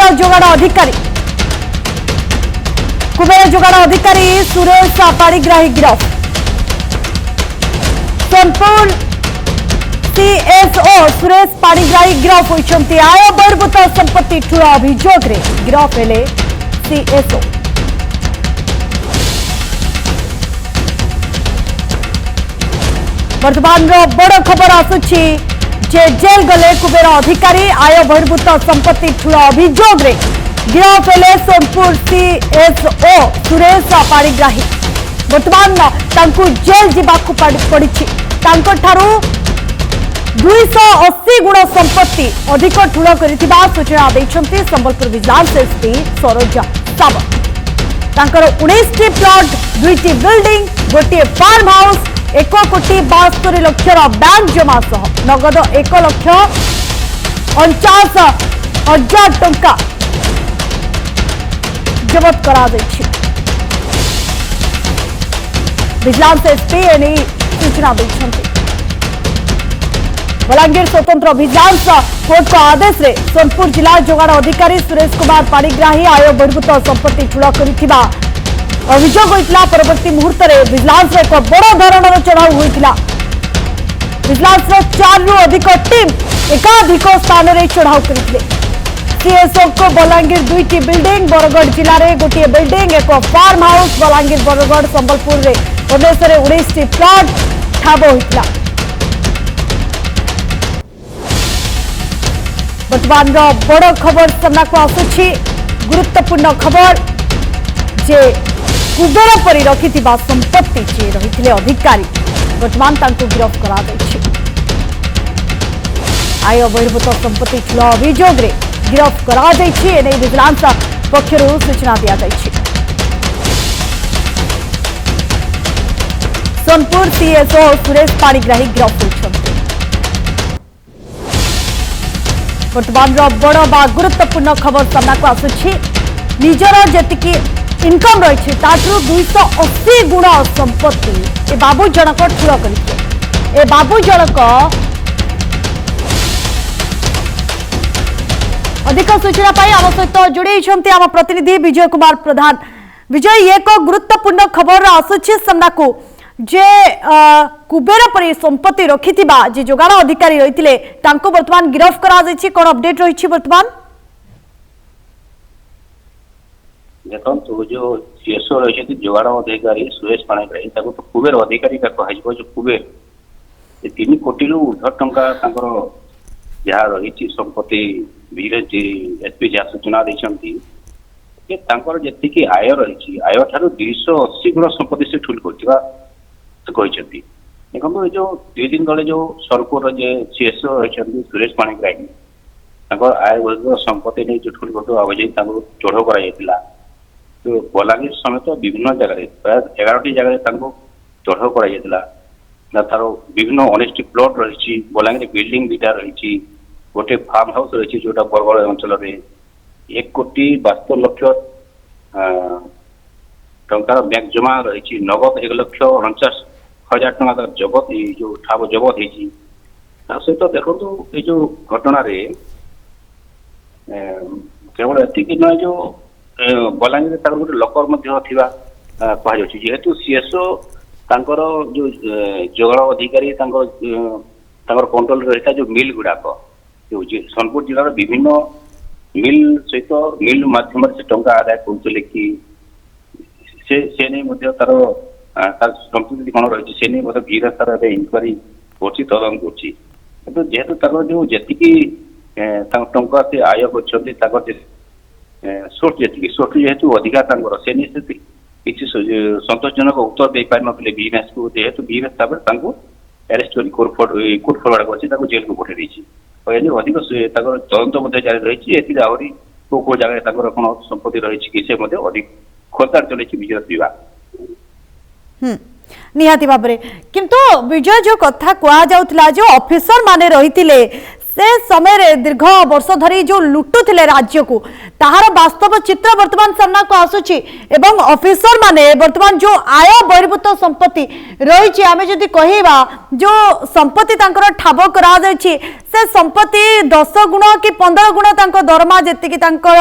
कुबेर जोगाड़ अधिकारी सुरेश पाणिग्राही गिरफ। सोनपुर सीएसओ सुरेश पाणिग्राही गिरफ होती आय बहिर्भूत संपत्ति ठूल अभियोग गिरफ हेले सीएसओ। वर्तमान बड़ खबर आसुछि जे जेल गले कुबेर अधिकारी आय बहिर्भूत संपत्ति ठूल अभियोग गिरफ हेले सोनपुर सीएसओ सुरेश पाणिग्राही। वर्तमान तांकु जेल जीवाकु पड़ी। तांको ठारू 280 गुण संपत्ति अधिक ठूल करिथिबा सूचना दैछन्ती संबलपुर विजिलेंस एसपी सरोजा सावंत। तांकर 19टी प्लॉट 2टी बिल्डिंग गोटे फार्म हाउस 1,72,00,000 बैंक जमा सह नगद 1,49,000 टंका जबत करा दैछि। विजिलेंस एसपी एने सूचना दैछन्ती। बलांगीर स्वतंत्र विजिलेंस कोर्ट को आदेश रे सोनपुर जिला जोगाड़ अधिकारी सुरेश कुमार पाणिग्राही आय बहिर्भूत संपत्ति ठूल करिथिबा अभियोग होइतिला। परवर्ती मुहूर्त रे विजिलेंस रे एक बड़ धरणर चढ़ाऊ होइतिला। विजिलेंस रो 4 रु अधिक टीम एकाधिक स्थान रे चढ़ाऊ करिथिले। सीएसओ को बलांगीर 2टी बिल्डिंग बरगढ़ जिले में गोटे बिल्डिंग एक फार्म हाउस बलांगीर बरगढ़ संबलपुर रे भुवनेश्वर 19टी प्लॉट ठाब होइतिला। वर्तमान बड़ खबर सामना को आसुछि गुरुत्वपूर्ण खबर जे कुबेर परी रखिथिबा संपत्ति जे रहिथिले अधिकारी वर्तमान तांको गिरफ करा दैछि। आय बहिर्भूत संपत्ति ठूल अभियोग गिरफ करा दैछि। एने विजिलेंस पक्षरु सूचना दिया दैछि। सोनपुर सीएसओ सुरेश पाणिग्राही गिरफ होइछन्ति। वर्तमान बड़ बा गुरुत्वपूर्ण खबर सामना को आसुछि निजर जेतिकी इनकम रही 280 गुण संपत्ति ए बाबू जनक ठूल करते। ए बाबू जनक अधिक सूचना पाई आम सहित जोड़ी आम प्रतिनिधि विजय कुमार प्रधान। विजय एक गुरुत्वपूर्ण खबर आसुछि सामना को जे कुबेर परी संपत्ति रखिथिबा जे जोगाड़ अधिकारी रहिथिले तांको वर्तमान गिरफ करा दैछि। कोन अपडेट रहिछि वर्तमान? देखो जो सीएसओ रही जोगाड़ अधिकारी सुरेश पाणिग्राही तो कुबेर अधिकारी का कह जो कुबेर 3 कोटी रु ऊर्ध्व टंका जहाँ रही संपत्ति एसपी जहाँ सूचना देती जी आय रही आय ठार 280 गुण संपत्ति से ठूल कर देखो जो 2 दिन तले जो सोनपुर सीएसओ रही सुरेश पाणिग्राही आय संपत्ति नहीं जो ठूल कर अभियोग चढ़ाऊ कर तो बलांगीर समेत विभिन्न जगह प्राय 11टी जगह चढ़ाऊ कर तार विभिन्न 19टी प्लॉट रही बलांगीर बिल्डिंग 2टा रही गोटे फार्म हाउस रही जोटा बरगढ़ अंचल 1,72,00,000 टंकार बैंक जमा रही नगद 1,49,000 टंका जबत जो ठाब जबत होती सहित देखो ये जो घटना केवल एति न जो बलांगीर गोटे लकर कहुच्छे जेहेतु सीएसओ जो जोगाड़ अधिकारी कंट्रोल रही जो मिल गुड़ाक सोनपुर जिलार विभिन्न मिल सहित मिल माध्यम से टंका आदाय करुले कि से नहीं तार संपत्ति कौन रही से नहीं गिरफ तार इनक्वारी कर तदन कर जेहेतु तार जो जी टंका से आय कर सोर्स जेहेतु अधिका से किसी संतोषजनक उत्तर दे पार नथिले बीएनएस को जेहेतु बीएनएस अरेस्ट कर कोर्ट फरवर्ड कर जेल को पठे अधिक तदंत जारी रही आहरी को जगह कौन संपत्ति रही से अधिक खोलताड़ चलती विजिलेंस विभाग। निहाती भाबरे किंतु विजय जो कथा कह जाउतला जो ऑफिसर माने रहितिले से समय दीर्घ वर्ष धरी जो लुटुले राज्य को ताहार वास्तव चित्र वर्तमान सामना को आसुची एवं ऑफिसर माने वर्तमान जो आय बहिर्भूत संपत्ति रही आमे जदि कहिबा जो संपत्ति तांकर ठाब करा जायछि से संपत्ति 10 गुण कि 15 गुण तांको दरमा जेति कि तांकर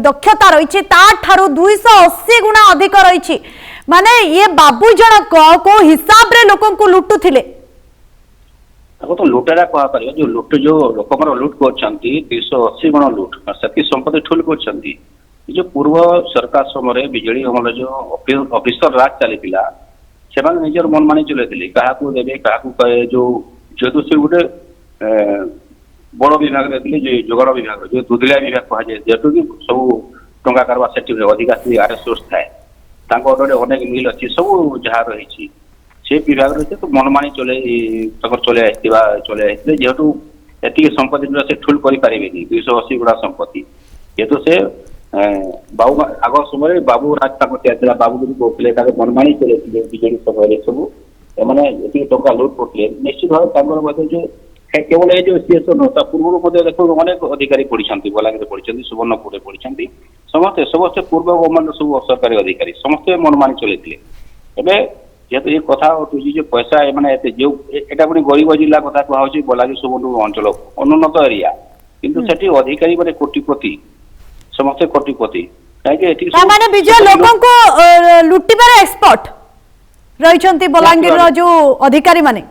दक्षता रही ता ठारू 280 गुण अधिक रही माने ये बाबू जनक को हिसाब रे लोकन को लुटुथिले तो लुटेरा कह पार जो लुट जो लोक लुट कर 280 गुण लुट से संपत्ति ठुल कर जो पूर्व सरकार समय बिजेडी अमल जो ऑफिसर राज चली से निजर मन मानी चलते क्या देवे क्या जो जेहेतु से गोटे बड़ विभाग जोगाड़ विभाग जो दुधिलिया विभाग कह जाए जेहेतु कि सब टंका कारबार से अधिका आर सोर्स थाए अनेक मिल अच्छी सब जहाँ रही से विभाग रही तो मनमानी चले जेहेतु एति संपत्ति से ठुल करें 280 गुड़ा संपत्ति जेहेतु से बाबू आग समय बाबू राज बाबू कहते मनमानी चले बीजेडी समय सब एने टंका लुट करते निश्चित भाव जो केवल ये जो सीएसओ नता पूर्व देखो अनेक अधिकारी पढ़ी बलांगीर पढ़ी सुवर्णपुर पढ़ी समस्ते समस्ते पूर्व गवर्नमेंट सब सरकारी अधिकारी समस्ते मनमानी चलते एवं जेहेतु ये कथा उठुची जो पैसा माने जो एटा पुणी गरीब जिला कथा कहुची बलांगीर सुवर्णपुर अंचल अनुन्नत एरिया किंतु सेठी अधिकारी माने कोटिपति समस्ते कोटिपति कहीं माने विजय लोगों को लुटिबार एक्सपर्ट रही बलांगीर जो अधिकारी माने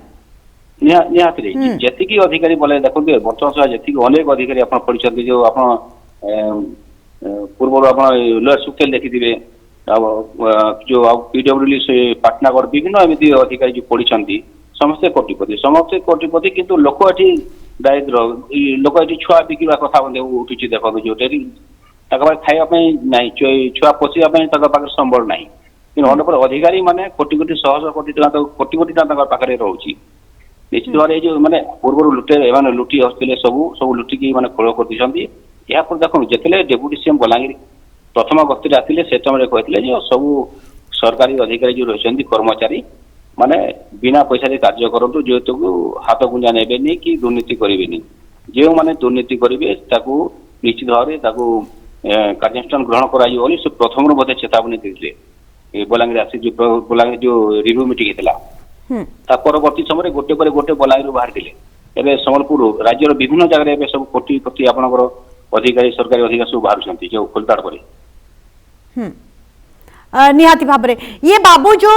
निहाती जी अधिकारी बोले देखते बर्तमान जी अनेक अधिकारी आप पढ़ी जो आप पूर्व आप लॉयर सुखेल देखिथे जो पीडब्ल्यूडी से पाटनागढ़ विभिन्न एमती अधिकारी जो पढ़ी समस्ते कोटिपति किंतु लोक ये दारिद्र लोक ये छुआ बिकवा कथा उठी देखो जो खावाई ना छुआ पोषा संबल ना कि अधिकारी माने कोटी कोटी शह कोटी कोटी पाखे रोचे निश्चित भाव जो मैंने पूर्व लुटे लुटी आसते सब लुटिकी मैंने खोल कर यापर देखो जिते डेप्यूटी सीएम बलांगीर प्रथम गति आते से समय कहते जो सब सरकारी अधिकारी जो रही कर्मचारी माने बिना पैसा कार्य करूँ जेहेतु हाथ गुंजा ने कि दुर्नीति करें जो मैंने दुर्नीति करेंगे निश्चित भाव कार्यानुष्ठान ग्रहण कर प्रथम बोधे चेतावनी देते बलांगीर आसी जो बलांगीर जो रिव्यू मीटिंग होता परवर्ती समय गोटे पर गोटे बलांगीर बाहर एवं सम्बलपुर राज्यर विभिन्न जगह सब कोटिपति आपंकर अधिकारी सरकारी अधिकारी सब बाहर जो खोलताड़ पर निहाती भाव ये बाबू जो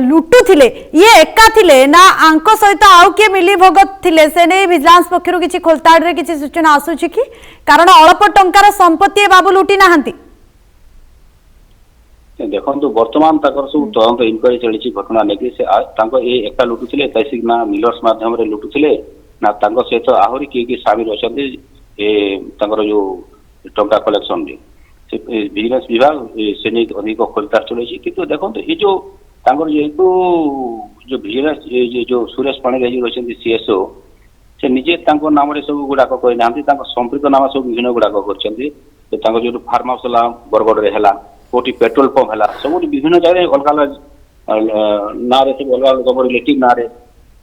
लुटुथिले ये एका थिले ना आंको सहित आउ किए मिली भगत थिले से नहीं विजिलेंस पक्षरु किछि खोलताड़ रे किछि सूचना आसुछि कि कारण अल्प टंकार संपत्ति बाबू लुटी नाहंती देखो बर्तमान सब तदंत इनक्वारी चली घटना लेकिन से एका लुटुले तहसील ना मिलर्स माध्यम लुटुले ना सहित आहरी किए सामिल अच्छा जो टंका कलेक्शन बिजनेस विभाग से नहीं अधिक खोलताड़ चलती किंतु देखो ये जो जेहेतु जो बिजनेस जो सुरेश पाणिग्राही रही सीएसओ से निजे नाम सब गुड़ाक करना संपृक्त नाम सब विभिन्न गुड़ाक कर जो फार्म हाउस है बरगढ़ है कोटी पेट्रोल पंप है सब विभिन्न जगह अलग अलग ना सब अलग अलग रिलेटिव ना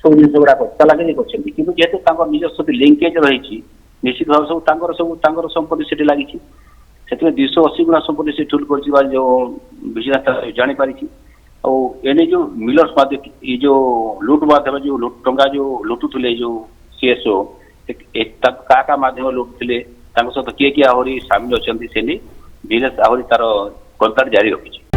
सब जिन गुड़ाक चलाचली कर निज लिंकेज रही निश्चित भाव सब संपत्ति से लगी से 280 गुणा संपत्ति से ठुल कर जो विजिलेंस जापारी एने जो मिलर्स माध्यम ये जो लुट माध्यम जो टंका जो लुटुले जो सीएसओ क्या माध्यम लुटुले सहित किए किए आहरी सामिल अच्छा से विजिलेंस आहरी तार खोलताड़ जारी रखी।